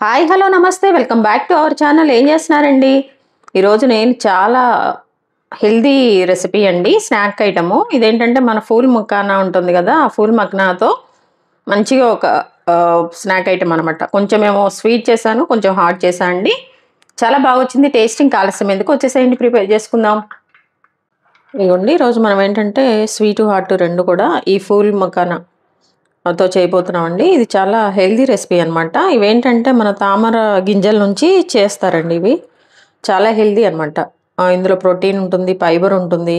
Hi hello నమస్తే welcome back to our channel. ఏం చేస్తున్నారండి? ఈరోజు నేను చాలా హెల్దీ రెసిపీ అండి, స్నాక్ ఐటము. ఇదేంటంటే మన ఫూల్ మఖానా ఉంటుంది కదా, ఆ ఫూల్ మఖానాతో మంచిగా ఒక స్నాక్ ఐటమ్ అనమాట. కొంచెం ఏమో స్వీట్ చేశాను, కొంచెం హాట్ చేశాను అండి. చాలా బాగా వచ్చింది. టేస్టింగ్ ఆలస్యం ఎందుకు, వచ్చేసేయండి ప్రిపేర్ చేసుకుందాం. ఇదిగోండి, ఈరోజు మనం ఏంటంటే స్వీటు హాట్ రెండు కూడా ఈ ఫూల్ మఖానా తో చేయబోతున్నామండి. ఇది చాలా హెల్దీ రెసిపీ అనమాట. ఇవేంటంటే మన తామర గింజల నుంచి చేస్తారండి. ఇవి చాలా హెల్దీ అనమాట. ఇందులో ప్రోటీన్ ఉంటుంది, ఫైబర్ ఉంటుంది,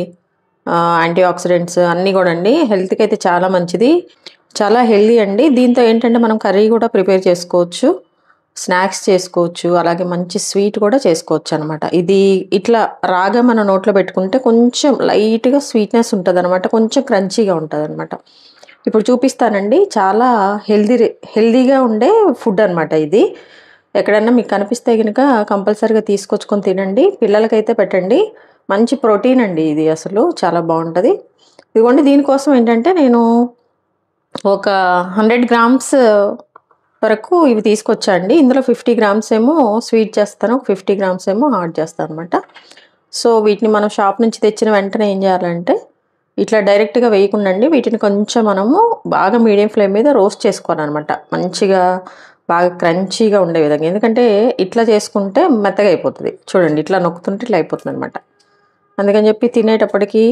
యాంటీ ఆక్సిడెంట్స్ అన్నీ కూడా అండి. హెల్త్కి అయితే చాలా మంచిది, చాలా హెల్దీ అండి. దీంతో ఏంటంటే మనం కర్రీ కూడా ప్రిపేర్ చేసుకోవచ్చు, స్నాక్స్ చేసుకోవచ్చు, అలాగే మంచి స్వీట్ కూడా చేసుకోవచ్చు అనమాట. ఇది ఇట్లా రాగా మన నోట్లో పెట్టుకుంటే కొంచెం లైట్గా స్వీట్నెస్ ఉంటుంది అనమాట, కొంచెం క్రంచీగా ఉంటుంది అనమాట. ఇప్పుడు చూపిస్తానండి. చాలా హెల్దీగా ఉండే ఫుడ్ అనమాట ఇది. ఎక్కడన్నా మీకు కనిపిస్తే కనుక కంపల్సరీగా తీసుకొచ్చుకొని తినండి, పిల్లలకైతే పెట్టండి. మంచి ప్రోటీన్ అండి ఇది, అసలు చాలా బాగుంటుంది. ఇదిగోండి, దీనికోసం ఏంటంటే నేను ఒక 100 గ్రామ్స్ వరకు ఇవి తీసుకొచ్చాండి. ఇందులో 50 గ్రామ్స్ ఏమో స్వీట్ చేస్తాను, 50 గ్రామ్స్ ఏమో హాట్ చేస్తాను అనమాట. సో వీటిని మనం షాప్ నుంచి తెచ్చిన వెంటనే ఏం చేయాలంటే ఇట్లా డైరెక్ట్గా వేయకుండా వీటిని కొంచెం మనము బాగా మీడియం ఫ్లేమ్ మీద రోస్ట్ చేసుకోవాలన్నమాట. మంచిగా బాగా క్రంచీగా ఉండే విధంగా, ఎందుకంటే ఇట్లా చేసుకుంటే మెత్తగా అయిపోతుంది. చూడండి, ఇట్లా నొక్కుతుంటే ఇట్లా అయిపోతుంది అనమాట. అందుకని చెప్పి తినేటప్పటికి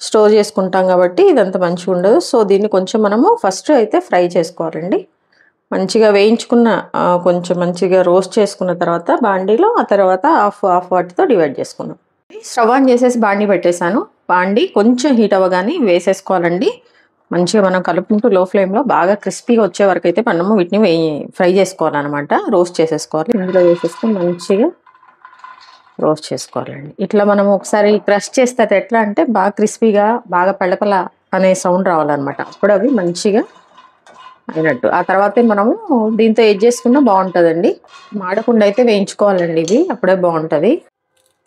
స్టోర్ చేసుకుంటాం కాబట్టి ఇదంతా మంచిగా ఉండదు. సో దీన్ని కొంచెం మనము ఫస్ట్ అయితే ఫ్రై చేసుకోవాలండి. మంచిగా వేయించుకున్న కొంచెం మంచిగా రోస్ట్ చేసుకున్న తర్వాత బాండీలో, ఆ తర్వాత హాఫ్ వాటితో డివైడ్ చేసుకున్నాం. స్టవ్ ఆన్ చేసేసి బాండీ పెట్టేశాను. బాండీ కొంచెం హీట్ అవ్వగానే వేసేసుకోవాలండి. మంచిగా మనం కలుపుకుంటూ లో ఫ్లేమ్లో బాగా క్రిస్పీగా వచ్చే వరకు అయితే మనము వీటిని ఫ్రై చేసుకోవాలన్నమాట, రోస్ట్ చేసేసుకోవాలి. ఇందులో వేసేసుకొని మంచిగా రోస్ట్ చేసుకోవాలండి. ఇట్లా మనం ఒకసారి క్రష్ చేస్తే ఎట్లా అంటే బాగా క్రిస్పీగా బాగా పెళ్ళపల అనే సౌండ్ రావాలన్నమాట. అప్పుడు అవి మంచిగా అయినట్టు. ఆ తర్వాతే మనము దీంతో ఏది చేసుకున్నా బాగుంటుందండి. మాడకుండా అయితే వేయించుకోవాలండి ఇవి, అప్పుడే బాగుంటుంది.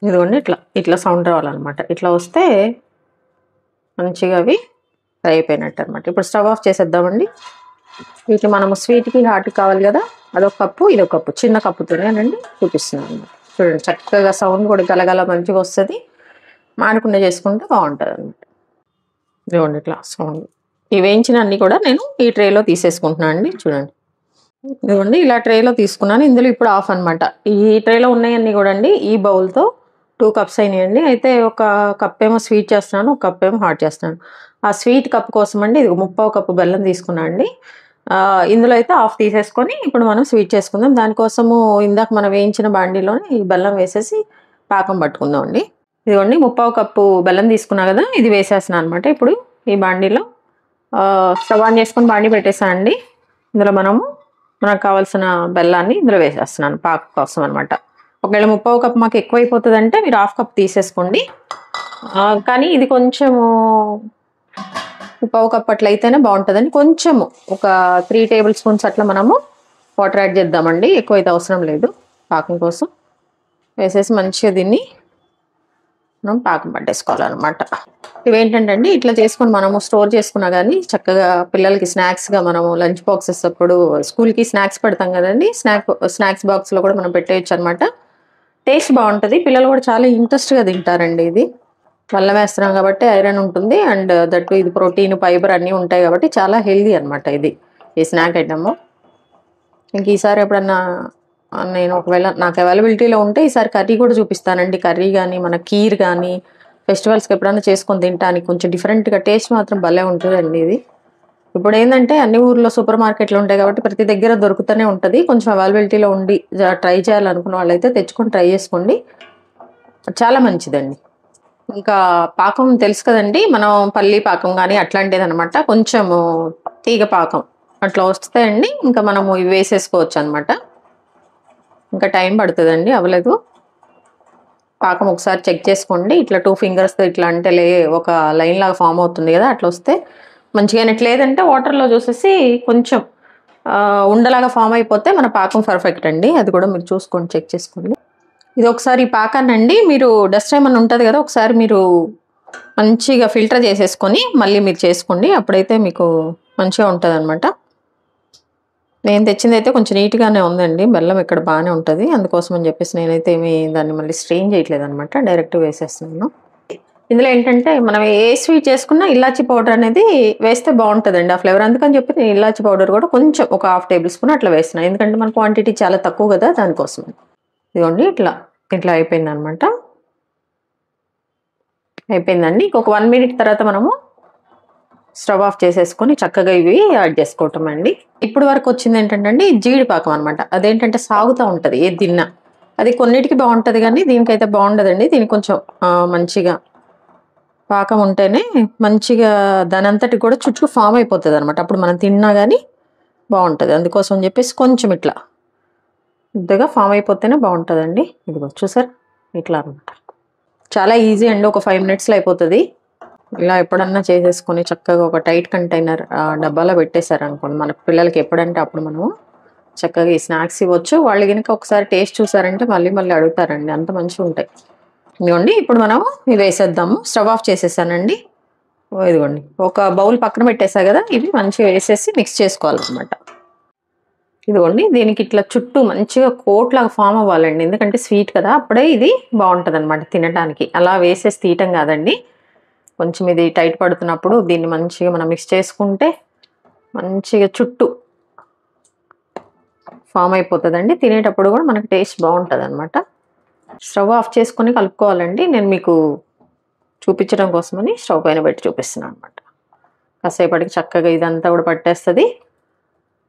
ఇదిగోండి, ఇట్లా సౌండ్ రావాలన్నమాట. ఇట్లా వస్తే మంచిగా అవి ఫ్రై అయిపోయినట్టు అనమాట. ఇప్పుడు స్టవ్ ఆఫ్ చేసేద్దామండి. వీటిని మనము స్వీట్కి హాట్కి కావాలి కదా, అదొక కప్పు, ఇదొక కప్పు, చిన్న కప్పుతోనేనండి చూపిస్తున్నాను అనమాట. చూడండి, చక్కగా సౌండ్ కూడా గలగల మంచిగా వస్తుంది. మాడకుండా చేసుకుంటే బాగుంటుంది అనమాట. ఇదిగోండి, ఇట్లా సౌండ్. ఈ వేయించిన అన్నీ కూడా నేను ఈ ట్రేలో తీసేసుకుంటున్నాను అండి. చూడండి, ఇదిగోండి ఇలా ట్రేలో తీసుకున్నాను. ఇందులో ఇప్పుడు ఆఫ్ అనమాట. ఈ ట్రేలో ఉన్నాయన్నీ కూడా అండి ఈ బౌల్తో 2 కప్స్ అయినాయండి. అయితే ఒక కప్ ఏమో స్వీట్ చేస్తున్నాను, ఒక కప్ ఏమో హాట్ చేస్తున్నాను. ఆ స్వీట్ కప్ కోసం అండి ఇది 3/4 కప్పు బెల్లం తీసుకున్నాను అండి. ఇందులో అయితే హాఫ్ తీసేసుకొని ఇప్పుడు మనం స్వీట్ చేసుకుందాం. దానికోసము ఇందాక మనం వేయించిన బాండీలోనే ఈ బెల్లం వేసేసి పాకం పట్టుకుందాం అండి. ఇదిగోండి, 3/4 కప్పు బెల్లం తీసుకున్నా కదా, ఇది వేసేస్తున్నాను అనమాట. ఇప్పుడు ఈ బాండీలో స్టవ్ ఆన్ చేసుకొని బాండీ పెట్టేసాను అండి. ఇందులో మనకు కావాల్సిన బెల్లాన్ని ఇందులో వేసేస్తున్నాను పాకం కోసం అనమాట. ఒకవేళ 3/4 కప్పు మాకు ఎక్కువైపోతుందంటే మీరు హాఫ్ కప్ తీసేసుకోండి. కానీ ఇది కొంచెము 3/4 కప్ అట్లయితేనే బాగుంటుందండి. కొంచెము ఒక 3 టేబుల్ స్పూన్స్ అట్లా మనము వాటర్ యాడ్ చేద్దామండి, ఎక్కువైతే అవసరం లేదు. పాకం కోసం వేసేసి మంచిగా దీన్ని మనం పాకం పట్టేసుకోవాలన్నమాట. ఇవేంటంటే అండి ఇట్లా చేసుకొని మనము స్టోర్ చేసుకున్నా కానీ చక్కగా పిల్లలకి స్నాక్స్గా మనము లంచ్ బాక్సెస్ అప్పుడు స్కూల్కి స్నాక్స్ పెడతాం కదండి, స్నాక్స్ బాక్స్లో కూడా మనం పెట్టేయచ్చు అనమాట. టేస్ట్ బాగుంటుంది, పిల్లలు కూడా చాలా ఇంట్రెస్ట్గా తింటారండి. ఇది బెల్లం వేస్తున్నాం కాబట్టి ఐరన్ ఉంటుంది, అండ్ దట్టు ఇది ప్రోటీన్ ఫైబర్ అన్నీ ఉంటాయి కాబట్టి చాలా హెల్దీ అనమాట ఇది ఈ స్నాక్ ఐటమ్. ఇంక ఈసారి ఎప్పుడన్నా నేను ఒకవేళ నాకు అవైలబిలిటీలో ఉంటే ఈసారి కర్రీ కూడా చూపిస్తానండి. కర్రీ కానీ మన కీర్ కానీ ఫెస్టివల్స్కి ఎప్పుడైనా చేసుకొని తింటానికి కొంచెం డిఫరెంట్గా టేస్ట్ మాత్రం భలే ఉంటుందండి ఇది. ఇప్పుడు ఏంటంటే అన్ని ఊర్లో సూపర్ మార్కెట్లు ఉంటాయి కాబట్టి ప్రతి దగ్గర దొరుకుతూనే ఉంటుంది. కొంచెం అవైలబిలిటీలో ఉండి ట్రై చేయాలనుకున్న వాళ్ళైతే తెచ్చుకొని ట్రై చేసుకోండి, చాలా మంచిదండి. ఇంకా పాకం తెలుసు కదండి, మనం పల్లి పాకం కానీ అట్లాంటిది అనమాట. కొంచెము తీగ పాకం అట్లా వస్తాయండి. ఇంకా మనము ఇవి వేసేసుకోవచ్చు అనమాట. ఇంకా టైం పడుతుందండి, అవ్వలేదు. పాకం ఒకసారి చెక్ చేసుకోండి. ఇట్లా 2 ఫింగర్స్తో ఇట్లా అంటే ఒక లైన్ లాగా ఫామ్ అవుతుంది కదా, అట్లా వస్తే మంచిగా. లేదంటే వాటర్లో చూసేసి కొంచెం ఉండలాగా ఫామ్ అయిపోతే మన పాకం పర్ఫెక్ట్ అండి. అది కూడా మీరు చూసుకోండి, చెక్ చేసుకోండి. ఇది ఒకసారి ఈ పాకాన్ని అండి మీరు డస్ట్ ఏమన్నా ఉంటుంది కదా, ఒకసారి మీరు మంచిగా ఫిల్టర్ చేసేసుకొని మళ్ళీ మీరు చేసుకోండి, అప్పుడైతే మీకు మంచిగా ఉంటుంది అనమాట. నేను తెచ్చిందైతే కొంచెం నీట్‌గానే ఉందండి. బెల్లం ఇక్కడ బానే ఉంటది. అందుకోసం అని చెప్పేసి నేనైతే దాన్ని మళ్ళీ స్ట్రెయిన్ చేయట్లేదనమాట. డైరెక్ట్ వేసేస్తున్నాను. ఇందులో ఏంటంటే మనం ఏ స్వీట్ చేసుకున్నా ఇలాచీ పౌడర్ అనేది వేస్తే బావుంటదండి ఆ ఫ్లేవర్. అందుకని చెప్పి నేను ఇలాచీ పౌడర్ కూడా కొంచెం ఒక ½ టేబుల్ స్పూన్ అట్లా వేస్తున్నాను. ఎందుకంటే మన క్వాంటిటీ చాలా తక్కువ కదా దానికోసం. ఇదిగోండి ఇట్లా అయిపోయిందనమాట. అయిపోయిందండి. ఇంకొక 1 మినిట్ తర్వాత మనము స్టవ్ ఆఫ్ చేసేసుకొని చక్కగా ఇవి యాడ్ చేసుకోవటం అండి. ఇప్పుడు వరకు వచ్చింది ఏంటంటే అండి జీడిపాకం అనమాట. అదేంటంటే సాగుతూ ఉంటది ఏది తిన్నా. అది కొన్నిటికి బావుంటది గానీ దీనికైతే బావుండదండి. దీనికి కొంచెం మంచిగా పాకం ఉంటేనే మంచిగా దానంతటికి కూడా చుట్టూ ఫామ్ అయిపోతదనమాట. అప్పుడు మనం తిన్నా గానీ బావుంటది. అందుకోసం అని చెప్పేసి కొంచెం ఇట్లా ముద్దగా ఫామ్ అయిపోతేనే బావుంటదండి. ఇదిగో చూసారా? ఇట్లా అనమాట. చాలా ఈజీ అండి. ఒక 5 మినిట్స్‌లో అయిపోతది. ఇలా ఎప్పుడన్నా చేసేసుకొని చక్కగా ఒక టైట్ కంటైనర్ డబ్బాలో పెట్టేశారనుకోండి, మన పిల్లలకి ఎప్పుడంటే అప్పుడు మనము చక్కగా ఈ స్నాక్స్ ఇవ్వచ్చు. వాళ్ళు గనుక ఒకసారి టేస్ట్ చూసారంటే మళ్ళీ మళ్ళీ అడుగుతారండి. అంత మంచిగుంటాయి. ఇదిగోండి ఇప్పుడు మనం ఇవి వేసేద్దాము. స్టవ్ ఆఫ్ చేసేసానండి. ఇదిగోండి ఒక బౌల్ పక్కన పెట్టేసా కదా! ఇవి మంచిగా వేసేసి మిక్స్ చేసుకోవాలన్నమాట. ఇదిగోండి దీనికి ఇట్లా చుట్టూ మంచిగా కోట్ లాగా ఫామ్ అవ్వాలండి. ఎందుకంటే స్వీట్ కదా! అప్పుడే ఇది బావుంటదనమాట తినటానికి. అలా వేసేసి తీయటం కాదండి. కొంచెం ఇది టైట్ పడుతున్నప్పుడు దీన్ని మంచిగా మనం మిక్స్ చేసుకుంటే మంచిగా చుట్టూ ఫామ్ అయిపోతదండి. తినేటప్పుడు కూడా మనకి టేస్ట్ బావుంటదనమాట. స్టవ్ ఆఫ్ చేసుకొని కలుపుకోవాలండి. నేను మీకు చూపించడం కోసమని స్టవ్ పైన పెట్టి చూపిస్తున్నాను అనమాట. కాసేపటికి చక్కగా ఇదంతా కూడా పట్టేస్తది.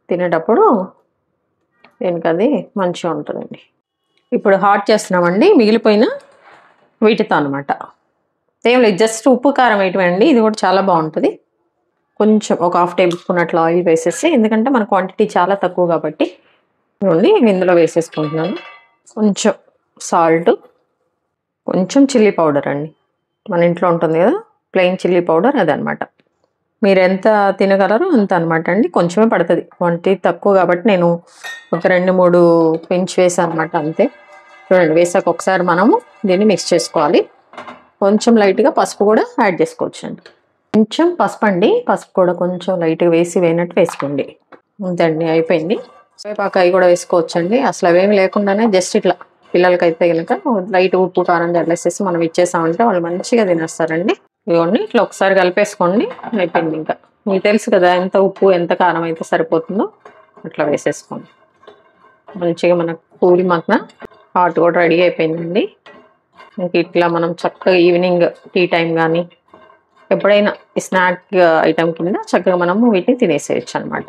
తినేటప్పుడు దీనికది మంచిగా ఉంటదండి. ఇప్పుడు హాట్ చేస్తున్నామండి. మిగిలిపోయిన వీటితో అనమాట. ఏం లేదు జస్ట్ ఉప్పు, కారం వేయటమే అండి. ఇది కూడా చాలా బావుంటది. కొంచెం ఒక ½ టేబుల్ స్పూన్ అట్లా ఆయిల్ వేసేసి ఎందుకంటే మన క్వాంటిటీ చాలా తక్కువ కాబట్టి ఇవి ఇందులో వేసేసుకుంటున్నాను. కొంచెం సాల్ట్, కొంచెం చిల్లీ పౌడర్ అండి. మన ఇంట్లో ఉంటుంది కదా ప్లెయిన్ చిల్లీ పౌడర్ అదనమాట. మీరు ఎంత తినగలరో అంత అనమాట అండి. కొంచెమే పడుతుంది క్వాంటిటీ తక్కువ కాబట్టి నేను ఒక 2, 3 పించ్ వేసాను అనమాట అంతే. చూడండి వేసాక ఒకసారి మనము దీన్ని మిక్స్ చేసుకోవాలి. కొంచెం లైట్గా పసుపు కూడా యాడ్ చేసుకోవచ్చు అండి. కొంచెం పసుపు అండి. పసుపు కూడా కొంచెం లైట్గా వేసినట్టు వేసుకోండి. అంతే అయిపోయింది. కరివేపాకు అవి కూడా వేసుకోవచ్చండి. అసలు అవేమి లేకుండానే జస్ట్ ఇట్లా పిల్లలకైతే కనుక లైట్ ఉప్పు కారం జల్లేసేసి మనం ఇచ్చేసామంటే వాళ్ళు మంచిగా తినేస్తారండి. ఇదిగోండి ఇట్లా ఒకసారి కలిపేసుకోండి. అయిపోయింది ఇంకా. మీకు తెలుసు కదా ఎంత ఉప్పు ఎంత కారం అయితే సరిపోతుందో అట్లా వేసేసుకోండి. మంచిగా మనకు పూరి మగ్న హాట్ కూడా రెడీ అయిపోయిందండి. ఇంక ఇట్లా మనం చక్కగా ఈవినింగ్ టీ టైం కానీ ఎప్పుడైనా ఈ స్నాక్ ఐటమ్ కింద చక్కగా మనము వీటిని తినేసేయచ్చు అనమాట.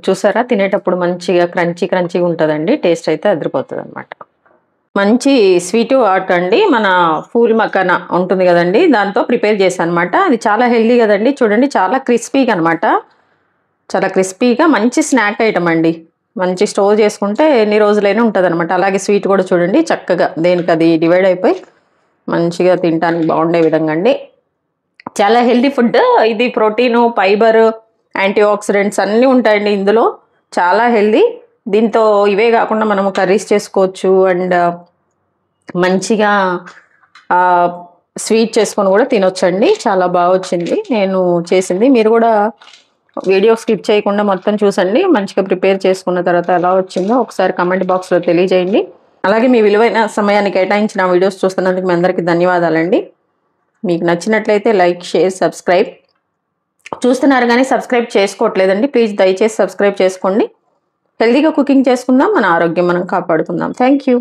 చూసారా తినేటప్పుడు మంచిగా క్రంచీగా ఉంటుందండి. టేస్ట్ అయితే అదిరిపోతుంది అనమాట. మంచి స్వీట్ హాట్ అండి. మన పూల్ మకానా ఉంటుంది కదండి దాంతో ప్రిపేర్ చేశాను అనమాట. అది చాలా హెల్దీ కదండి. చూడండి చాలా క్రిస్పీగా అనమాట. చాలా క్రిస్పీగా మంచి స్నాక్ ఐటమ్ అండి. మంచి స్టోర్ చేసుకుంటే ఎన్ని రోజులైనా ఉంటుంది అనమాట. అలాగే స్వీట్ కూడా చూడండి చక్కగా దేనికి అది డివైడ్ అయిపోయి మంచిగా తినడానికి బాగుండే విధంగా అండి. చాలా హెల్దీ ఫుడ్ ఇది. ప్రోటీను, ఫైబర్, యాంటీ ఆక్సిడెంట్స్ అన్నీ ఉంటాయండి ఇందులో. చాలా హెల్దీ. దీంతో ఇవే కాకుండా మనము కర్రీస్ చేసుకోవచ్చు అండ్ మంచిగా స్వీట్ చేసుకొని కూడా తినొచ్చండి. చాలా బాగా వచ్చింది నేను చేసింది. మీరు కూడా వీడియో స్కిప్ చేయకుండా మొత్తం చూసండి. మంచిగా ప్రిపేర్ చేసుకున్న తర్వాత ఎలా వచ్చిందో ఒకసారి కామెంట్ బాక్స్లో తెలియజేయండి. అలాగే మీ విలువైన సమయాన్ని కేటాయించిన వీడియోస్ చూస్తున్నందుకు మీ అందరికీ ధన్యవాదాలండి. మీకు నచ్చినట్లయితే లైక్, షేర్, సబ్స్క్రైబ్ చూస్తున్నారు కానీ సబ్స్క్రైబ్ చేసుకోవట్లేదండి. ప్లీజ్ దయచేసి సబ్స్క్రైబ్ చేసుకోండి. హెల్తీగా కుకింగ్ చేసుకుందాం. మన ఆరోగ్యం మనం కాపాడుకుందాం. Thank you.